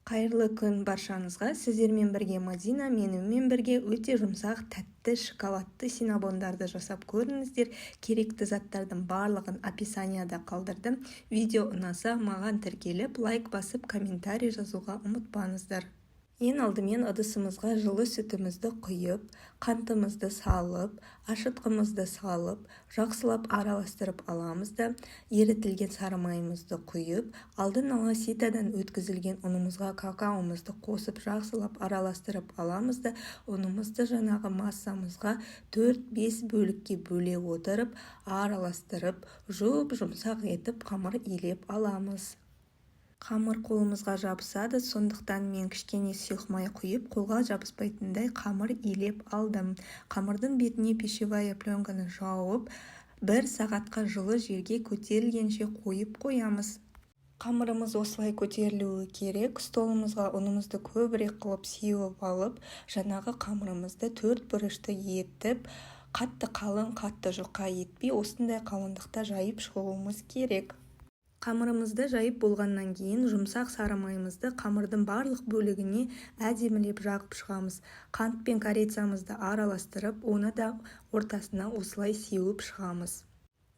Қайырлы күн баршаңызға. Сіздермен бірге Мадина, менімен бірге өте жұмсақ, тәтті, шоколадты синабондарды жасап көріңіздер. Керекті заттардың барлығын описанияда қалдырдым. Видео ұнаса маған тіркеліп, лайк басып, комментарий жазуға ұмытпаңыздар. Ең алдымен ыдысымызға жылы сүтімізді құйып, қантымызды салып, ашытқымызды салып, жақсылап араластырып аламыз да, ерітілген сары майымызды құйып, алдын ала ситадан өткізілген ұнымызға какаомызды қосып, жақсылап араластырып аламыз да, ұнымызды жаңағы массамызға 4-5 бөлікке бөле отырып, араластырып, жұмсақ етіп қамыр илеп аламыз. Қамыр қолымызға жабысады, сондықтан мен кішкене сұйық май құйып, қолға жабыспайтындай қамыр илеп алдым. Қамырдың бетіне пищевая пленканы жауып, 1 сағатқа жылы жерге көтерілгенше қойып қоямыз. Қамырымыз осылай көтерілуі керек. Столымызға ұнымызды көбірек қылып сеуіп алып, жаңағы қамырымызды 4 бұрышты етіп, қатты қалың, қатты жұқа етпей, осындай қалыңдықта жайып шығуымыз керек. Қамырымызды жайып болғаннан кейін жұмсақ сары майымызды қамырдың барлық бөлігіне әдемілеп жағып шығамыз. Қант пен корицамызды араластырып, оны да ортасына осылай сеуіп шығамыз.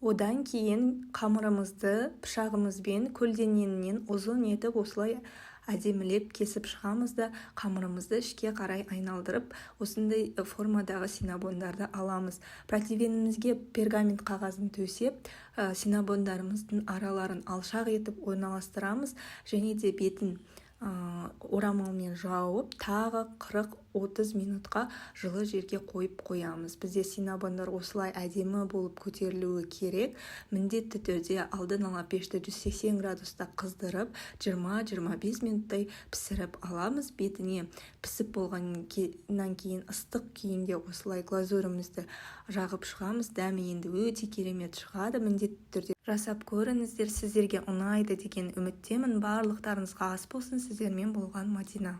Одан кейін қамырымызды пышағымызбен көлденеңінен ұзын етіп осылай әдемілеп кесіп шығамыз да, қамырымызды ішке қарай айналдырып, осындай формадағы синабондарды аламыз. Противенімізге пергамент қағазын төсеп, синабондарымыздың араларын алшақ етіп орналастырамыз, және де бетін орамалмен жауып, тағы 40-30 минутқа жылы жерге қойып қоямыз. Бізде синабондар осылай әдемі болып көтерілуі керек. Міндетті түрде алдын ала пешті 180 градуста қыздырып, 20-25 минуттай пісіріп аламыз. Бетіне пісіп болғаннан кейін ыстық күйінде осылай глазурімізді жағып шығамыз. Дәмі енді өте керемет шығады. Міндетті түрде жасап көріңіздер, сіздерге ұнайды деген үміттемін. Барлықтарыңызға ас болсын. Сіздермен болған Мадина.